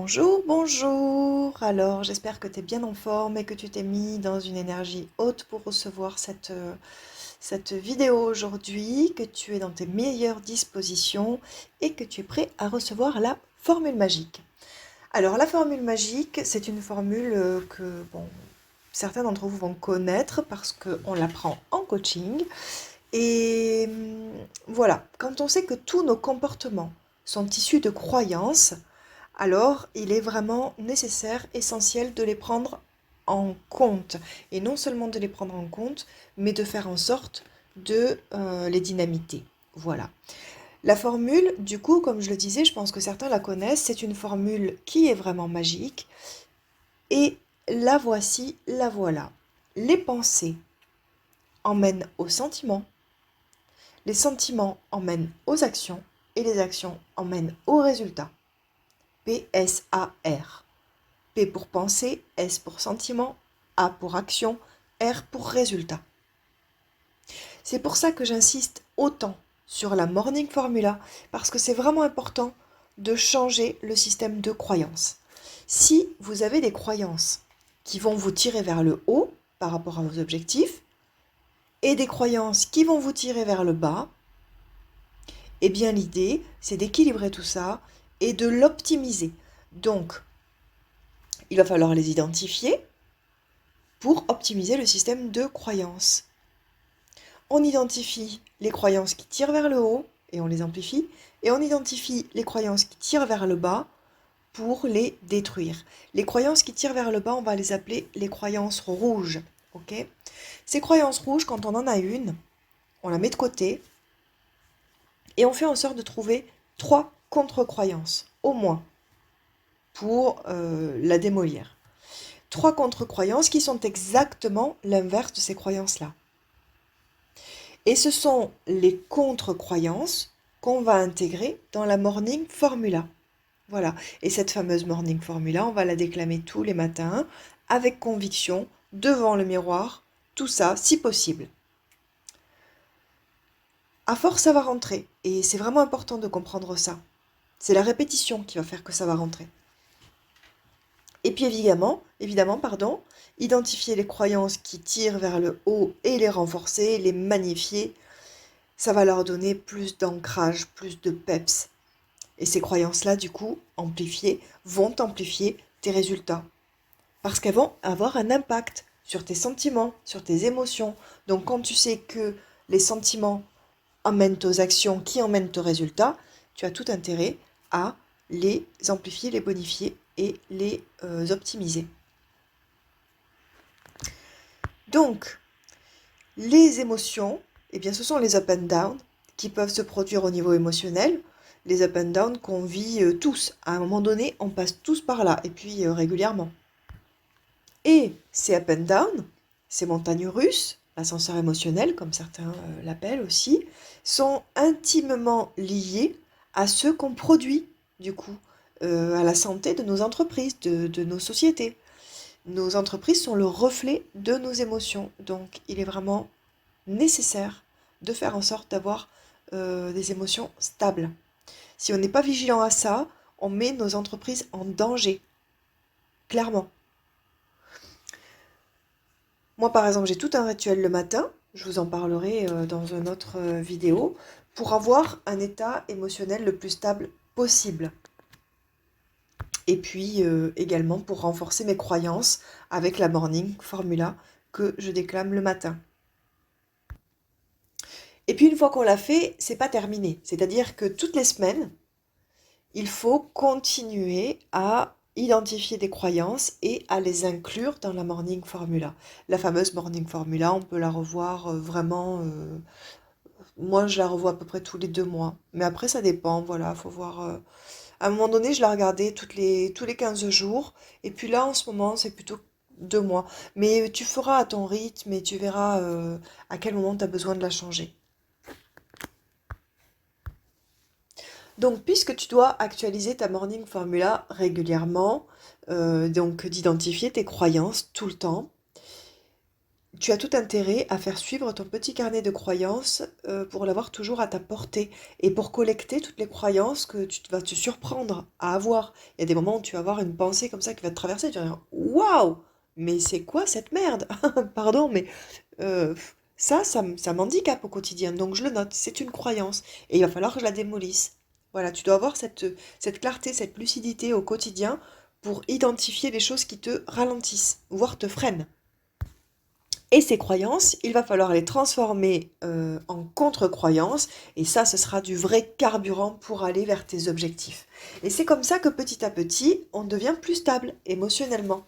Bonjour, bonjour. Alors, j'espère que tu es bien en forme et que tu t'es mis dans une énergie haute pour recevoir cette vidéo aujourd'hui, que tu es dans tes meilleures dispositions et que tu es prêt à recevoir la formule magique. Alors, la formule magique, c'est une formule que, bon, certains d'entre vous vont connaître parce qu'on l'apprend en coaching. Et voilà, quand on sait que tous nos comportements sont issus de croyances, alors il est vraiment nécessaire, essentiel de les prendre en compte. Et non seulement de les prendre en compte, mais de faire en sorte de les dynamiter. Voilà. La formule, du coup, comme je le disais, je pense que certains la connaissent, c'est une formule qui est vraiment magique. Et la voici, la voilà. Les pensées emmènent aux sentiments, les sentiments emmènent aux actions, et les actions emmènent aux résultats. PSAR. P pour pensée, S pour sentiment, A pour action, R pour résultat. C'est pour ça que j'insiste autant sur la Morning Formula, parce que c'est vraiment important de changer le système de croyances. Si vous avez des croyances qui vont vous tirer vers le haut par rapport à vos objectifs, et des croyances qui vont vous tirer vers le bas, eh bien l'idée, c'est d'équilibrer tout ça et de l'optimiser. Donc, il va falloir les identifier pour optimiser le système de croyances. On identifie les croyances qui tirent vers le haut et on les amplifie, et on identifie les croyances qui tirent vers le bas pour les détruire. Les croyances qui tirent vers le bas, on va les appeler les croyances rouges. Ok ? Ces croyances rouges, quand on en a une, on la met de côté et on fait en sorte de trouver 3 contre-croyances, au moins, pour la démolir. 3 contre-croyances qui sont exactement l'inverse de ces croyances-là. Et ce sont les contre-croyances qu'on va intégrer dans la Morning Formula. Voilà. Et cette fameuse Morning Formula, on va la déclamer tous les matins, avec conviction, devant le miroir, tout ça, si possible. À force, ça va rentrer. Et c'est vraiment important de comprendre ça. C'est la répétition qui va faire que ça va rentrer. Et puis évidemment, identifier les croyances qui tirent vers le haut et les renforcer, les magnifier. Ça va leur donner plus d'ancrage, plus de peps. Et ces croyances-là, du coup, amplifiées, vont amplifier tes résultats. Parce qu'elles vont avoir un impact sur tes sentiments, sur tes émotions. Donc quand tu sais que les sentiments emmènent aux actions qui emmènent aux résultats, tu as tout intérêt à les amplifier, les bonifier et les optimiser. Donc, les émotions, eh bien, ce sont les up and down qui peuvent se produire au niveau émotionnel. Les up and down qu'on vit tous. À un moment donné, on passe tous par là, et puis régulièrement. Et ces up and down, ces montagnes russes, l'ascenseur émotionnel, comme certains l'appellent aussi, sont intimement liés à ce qu'on produit, du coup, à la santé de nos entreprises, de nos sociétés. Nos entreprises sont le reflet de nos émotions, donc il est vraiment nécessaire de faire en sorte d'avoir des émotions stables. Si on n'est pas vigilant à ça, on met nos entreprises en danger, clairement. Moi, par exemple, j'ai tout un rituel le matin, je vous en parlerai dans une autre vidéo, pour avoir un état émotionnel le plus stable possible. Et puis également pour renforcer mes croyances avec la Morning Formula que je déclame le matin. Et puis une fois qu'on l'a fait, c'est pas terminé. C'est-à-dire que toutes les semaines, il faut continuer à identifier des croyances et à les inclure dans la Morning Formula. La fameuse Morning Formula, on peut la revoir vraiment. Moi, je la revois à peu près tous les 2 mois. Mais après, ça dépend. Voilà, faut voir. À un moment donné, je la regardais tous les 15 jours. Et puis là, en ce moment, c'est plutôt 2 mois. Mais tu feras à ton rythme et tu verras à quel moment tu as besoin de la changer. Donc, puisque tu dois actualiser ta Morning Formula régulièrement, donc d'identifier tes croyances tout le temps, tu as tout intérêt à faire suivre ton petit carnet de croyances pour l'avoir toujours à ta portée et pour collecter toutes les croyances que tu vas te surprendre à avoir. Il y a des moments où tu vas avoir une pensée comme ça qui va te traverser, tu vas dire waouh, mais c'est quoi cette merde? Pardon, mais ça m'handicape au quotidien, donc je le note, c'est une croyance et il va falloir que je la démolisse. Voilà, tu dois avoir cette clarté, cette lucidité au quotidien pour identifier les choses qui te ralentissent, voire te freinent. Et ces croyances, il va falloir les transformer en contre-croyances, et ça, ce sera du vrai carburant pour aller vers tes objectifs. Et c'est comme ça que petit à petit, on devient plus stable émotionnellement.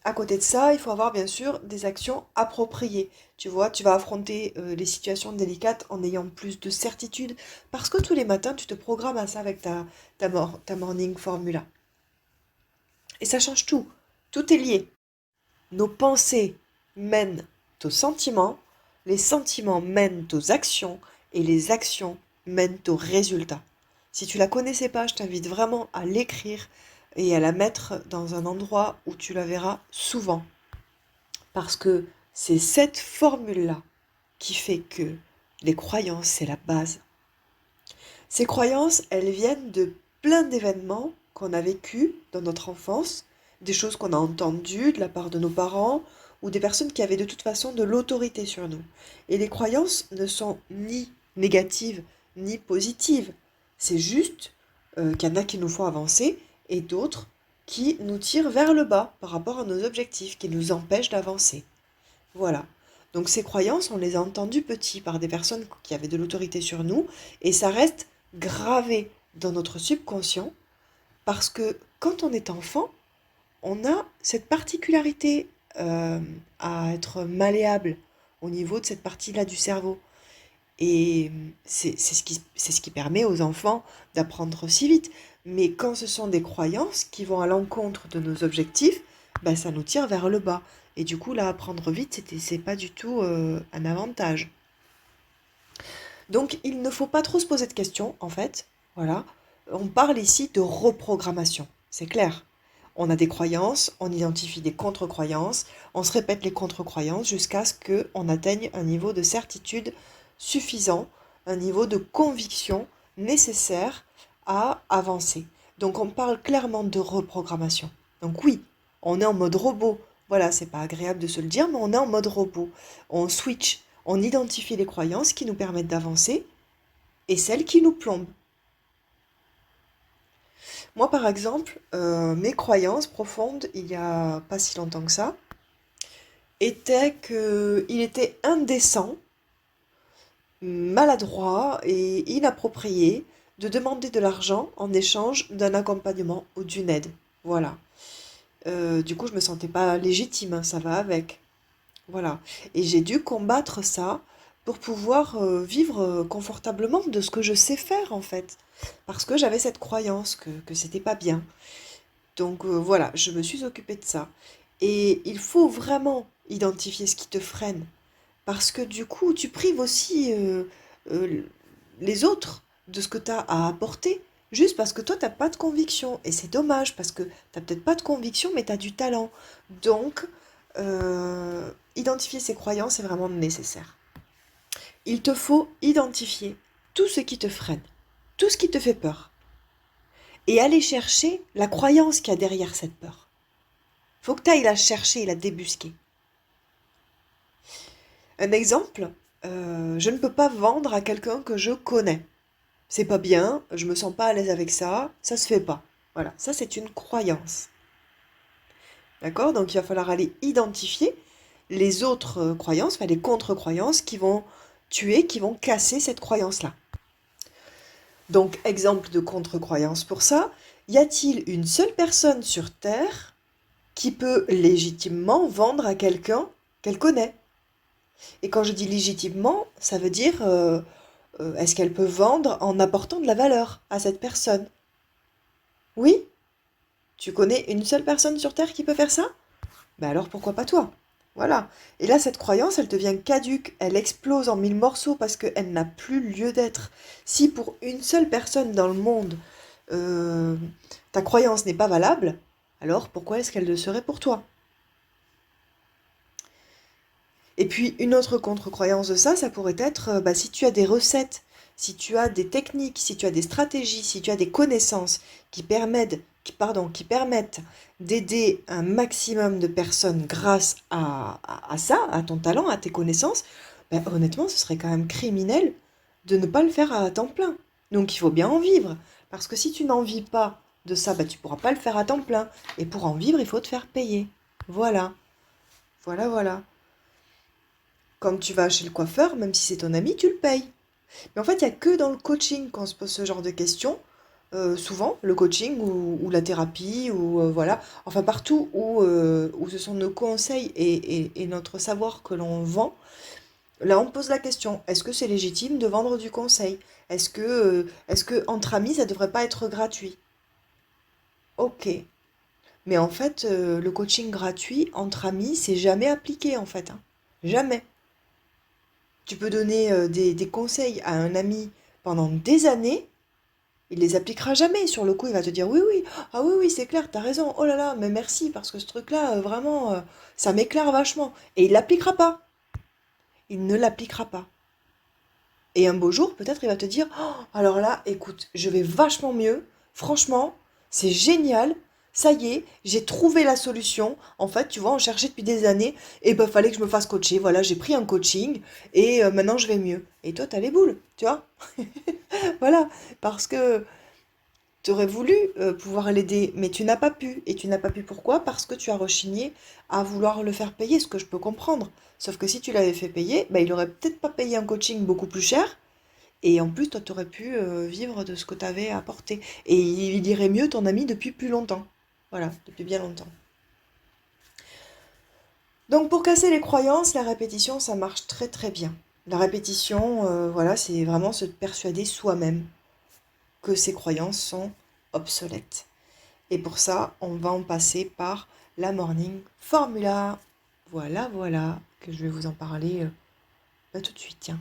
À côté de ça, il faut avoir bien sûr des actions appropriées. Tu vois, tu vas affronter les situations délicates en ayant plus de certitude, parce que tous les matins, tu te programmes à ça avec ta morning formula. Et ça change tout. Tout est lié. Nos pensées mènent aux sentiments, les sentiments mènent aux actions et les actions mènent aux résultats. Si tu la connaissais pas, je t'invite vraiment à l'écrire et à la mettre dans un endroit où tu la verras souvent. Parce que c'est cette formule-là qui fait que les croyances, c'est la base. Ces croyances, elles viennent de plein d'événements qu'on a vécus dans notre enfance, des choses qu'on a entendues de la part de nos parents ou des personnes qui avaient de toute façon de l'autorité sur nous. Et les croyances ne sont ni négatives ni positives. C'est juste qu'il y en a qui nous font avancer et d'autres qui nous tirent vers le bas par rapport à nos objectifs, qui nous empêchent d'avancer. Voilà. Donc ces croyances, on les a entendues petits par des personnes qui avaient de l'autorité sur nous, et ça reste gravé dans notre subconscient, parce que quand on est enfant, on a cette particularité à être malléable au niveau de cette partie-là du cerveau. Et c'est ce qui permet aux enfants d'apprendre si vite. Mais quand ce sont des croyances qui vont à l'encontre de nos objectifs, ben, ça nous tire vers le bas. Et du coup, là, apprendre vite, c'est pas du tout un avantage. Donc, il ne faut pas trop se poser de questions, en fait. Voilà. On parle ici de reprogrammation. C'est clair. On a des croyances, on identifie des contre-croyances, on se répète les contre-croyances jusqu'à ce qu'on atteigne un niveau de certitude suffisant, un niveau de conviction nécessaire à avancer. Donc on parle clairement de reprogrammation. Donc oui, on est en mode robot. Voilà, c'est pas agréable de se le dire, mais on est en mode robot. On switch, on identifie les croyances qui nous permettent d'avancer et celles qui nous plombent. Moi, par exemple, mes croyances profondes, il y a pas si longtemps que ça, étaient qu'il était indécent, maladroit et inapproprié de demander de l'argent en échange d'un accompagnement ou d'une aide. Voilà. Du coup, je me sentais pas légitime, hein, ça va avec. Voilà. Et j'ai dû combattre ça pour pouvoir vivre confortablement de ce que je sais faire en fait. Parce que j'avais cette croyance que c'était pas bien. Donc voilà, je me suis occupée de ça. Et il faut vraiment identifier ce qui te freine. Parce que du coup, tu prives aussi euh, les autres de ce que tu as à apporter. Juste parce que toi, tu n'as pas de conviction. Et c'est dommage parce que tu n'as peut-être pas de conviction, mais tu as du talent. Donc, identifier ses croyances est vraiment nécessaire. Il te faut identifier tout ce qui te freine, tout ce qui te fait peur. Et aller chercher la croyance qu'il y a derrière cette peur. Faut que tu ailles la chercher et la débusquer. Un exemple, je ne peux pas vendre à quelqu'un que je connais. C'est pas bien, je me sens pas à l'aise avec ça se fait pas. Voilà, ça c'est une croyance. D'accord? Donc il va falloir aller identifier les autres croyances, enfin les contre-croyances qui vont tuer, qui vont casser cette croyance-là. Donc exemple de contre-croyance pour ça, y a-t-il une seule personne sur Terre qui peut légitimement vendre à quelqu'un qu'elle connaît? Et quand je dis légitimement, ça veut dire est-ce qu'elle peut vendre en apportant de la valeur à cette personne? Oui? Tu connais une seule personne sur Terre qui peut faire ça? Ben alors pourquoi pas toi? Voilà. Et là, cette croyance, elle devient caduque, elle explose en mille morceaux parce qu'elle n'a plus lieu d'être. Si pour une seule personne dans le monde, euh, ta croyance n'est pas valable, alors pourquoi est-ce qu'elle le serait pour toi? Et puis une autre contre-croyance de ça, ça pourrait être, bah, si tu as des recettes, si tu as des techniques, si tu as des stratégies, si tu as des connaissances qui permettent d'aider un maximum de personnes grâce à ça, à ton talent, à tes connaissances, bah, honnêtement, ce serait quand même criminel de ne pas le faire à temps plein. Donc il faut bien en vivre. Parce que si tu n'en vis pas de ça, bah, tu ne pourras pas le faire à temps plein. Et pour en vivre, il faut te faire payer. Voilà, voilà, voilà. Quand tu vas chez le coiffeur, même si c'est ton ami, tu le payes. Mais en fait, il n'y a que dans le coaching qu'on se pose ce genre de questions. Souvent, le coaching ou la thérapie, ou voilà, enfin partout où ce sont nos conseils et notre savoir que l'on vend, là on pose la question, est-ce que c'est légitime de vendre du conseil? Est-ce que entre amis, ça devrait pas être gratuit? Ok. Mais en fait, le coaching gratuit entre amis, c'est jamais appliqué en fait, hein. Jamais. Tu peux donner des conseils à un ami pendant des années, il les appliquera jamais. Sur le coup, il va te dire oui, oui, ah oui, oui, c'est clair, t'as raison, oh là là, mais merci, parce que ce truc-là, vraiment, ça m'éclaire vachement. Et il l'appliquera pas. Il ne l'appliquera pas. Et un beau jour, peut-être, il va te dire, oh, alors là, écoute, je vais vachement mieux, franchement, c'est génial. Ça y est, j'ai trouvé la solution. En fait, tu vois, on cherchait depuis des années, et ben fallait que je me fasse coacher. Voilà, j'ai pris un coaching et maintenant je vais mieux. Et toi, t'as les boules, tu vois? Voilà, parce que tu aurais voulu pouvoir l'aider, mais tu n'as pas pu. Et tu n'as pas pu pourquoi? Parce que tu as rechigné à vouloir le faire payer, ce que je peux comprendre. Sauf que si tu l'avais fait payer, bah, il aurait peut-être pas payé un coaching beaucoup plus cher. Et en plus, toi, tu aurais pu vivre de ce que tu avais apporté. Et il irait mieux ton ami depuis plus longtemps. Voilà, depuis bien longtemps. Donc pour casser les croyances, la répétition, ça marche très très bien. La répétition, voilà, c'est vraiment se persuader soi-même que ces croyances sont obsolètes. Et pour ça, on va en passer par la Morning Formula. Voilà, voilà, que je vais vous en parler tout de suite. Tiens.